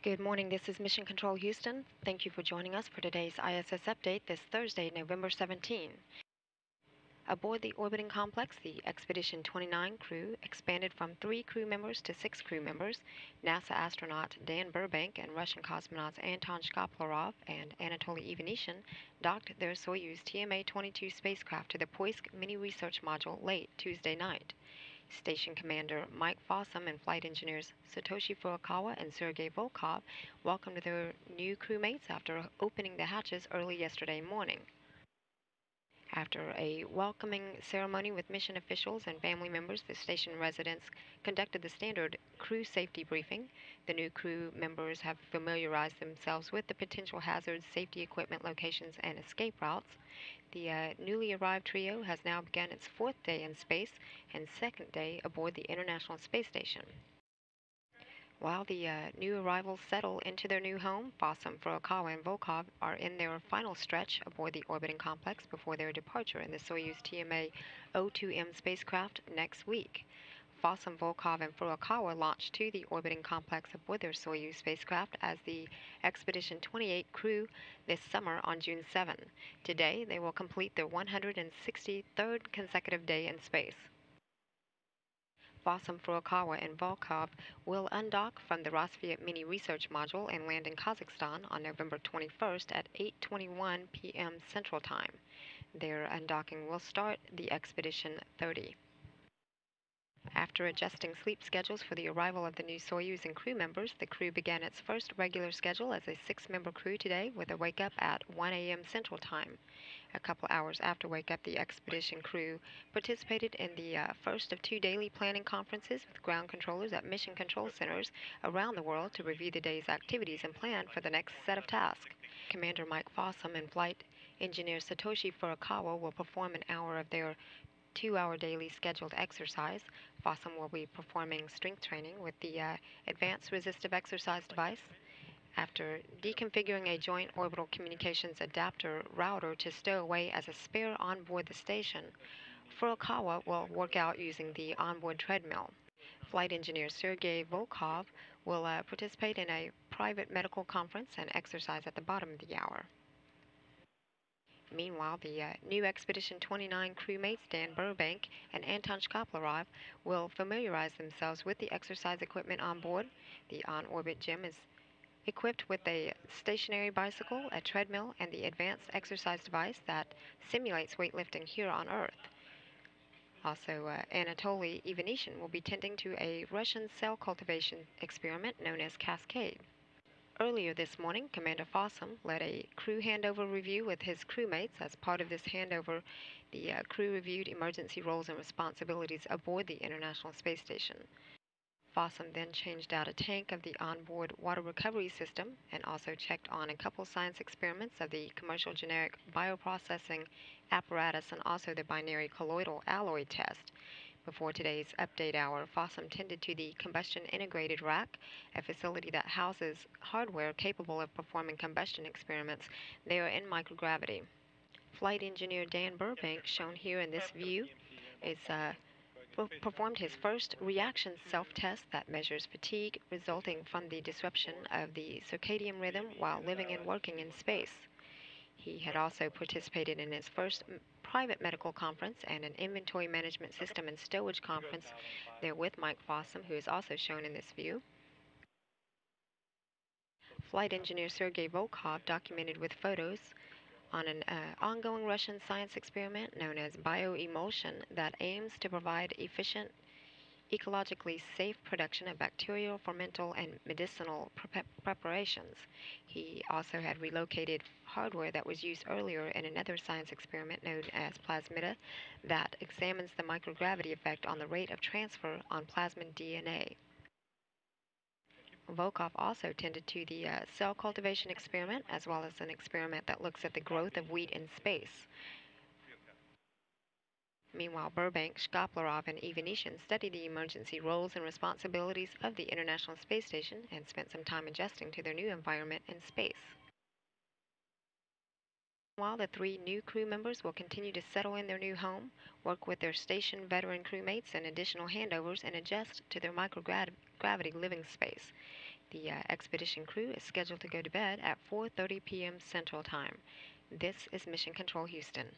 Good morning, this is Mission Control Houston. Thank you for joining us for today's ISS update this Thursday, November 17. Aboard the orbiting complex, the Expedition 29 crew expanded from 3 crew members to 6 crew members. NASA astronaut Dan Burbank and Russian cosmonauts Anton Shkaplerov and Anatoly Ivanishyn docked their Soyuz TMA-22 spacecraft to the Poisk mini-research module late Tuesday night. Station Commander Mike Fossum and flight engineers Satoshi Furukawa and Sergei Volkov welcomed their new crewmates after opening the hatches early yesterday morning. After a welcoming ceremony with mission officials and family members, the station residents conducted the standard crew safety briefing. The new crew members have familiarized themselves with the potential hazards, safety equipment locations, and escape routes. The newly arrived trio has now begun its 4th day in space and 2nd day aboard the International Space Station. While the new arrivals settle into their new home, Fossum, Furukawa, and Volkov are in their final stretch aboard the orbiting complex before their departure in the Soyuz TMA-02M spacecraft next week. Fossum, Volkov, and Furukawa launched to the orbiting complex aboard their Soyuz spacecraft as the Expedition 28 crew this summer on June 7. Today, they will complete their 163rd consecutive day in space. Fossum, Furukawa, and Volkov will undock from the Rosviet Mini Research Module and land in Kazakhstan on November 21st at 8:21 p.m. Central Time. Their undocking will start the Expedition 30. After adjusting sleep schedules for the arrival of the new Soyuz and crew members, the crew began its first regular schedule as a 6-member crew today with a wake-up at 1 a.m. Central Time. A couple hours after wake-up, the expedition crew participated in the first of 2 daily planning conferences with ground controllers at mission control centers around the world to review the day's activities and plan for the next set of tasks. Commander Mike Fossum and flight engineer Satoshi Furukawa will perform an hour of their 2-hour daily scheduled exercise. Fossum will be performing strength training with the Advanced Resistive Exercise device. After deconfiguring a joint orbital communications adapter router to stow away as a spare on board the station, Furukawa will work out using the onboard treadmill. Flight engineer Sergei Volkov will participate in a private medical conference and exercise at the bottom of the hour. Meanwhile, the new Expedition 29 crewmates Dan Burbank and Anton Shkaplerov will familiarize themselves with the exercise equipment on board. The on-orbit gym is equipped with a stationary bicycle, a treadmill, and the advanced exercise device that simulates weightlifting here on Earth. Also, Anatoly Ivanishyn will be tending to a Russian cell cultivation experiment known as Cascade. Earlier this morning, Commander Fossum led a crew handover review with his crewmates. As part of this handover, the crew reviewed emergency roles and responsibilities aboard the International Space Station. Fossum then changed out a tank of the onboard water recovery system and also checked on a couple science experiments of the commercial generic bioprocessing apparatus and also the binary colloidal alloy test. Before today's update hour, Fossum tended to the combustion integrated rack, a facility that houses hardware capable of performing combustion experiments there in microgravity. Flight engineer Dan Burbank, shown here in this view, is performed his first reaction self-test that measures fatigue resulting from the disruption of the circadian rhythm while living and working in space. He had also participated in his first private medical conference and an inventory management system and stowage conference there with Mike Fossum, who is also shown in this view. Flight engineer Sergei Volkov documented with photos on an ongoing Russian science experiment known as bioemulsion that aims to provide efficient, ecologically safe production of bacterial, fermental, and medicinal preparations. He also had relocated hardware that was used earlier in another science experiment known as plasmida that examines the microgravity effect on the rate of transfer on plasmid DNA. Volkov also tended to the cell cultivation experiment, as well as an experiment that looks at the growth of wheat in space. Meanwhile, Burbank, Shkaplerov, and Ivanishyn studied the emergency roles and responsibilities of the International Space Station and spent some time adjusting to their new environment in space. While the 3 new crew members will continue to settle in their new home, work with their station veteran crewmates and additional handovers, and adjust to their microgravity living space. The expedition crew is scheduled to go to bed at 4:30 p.m. Central Time. This is Mission Control Houston.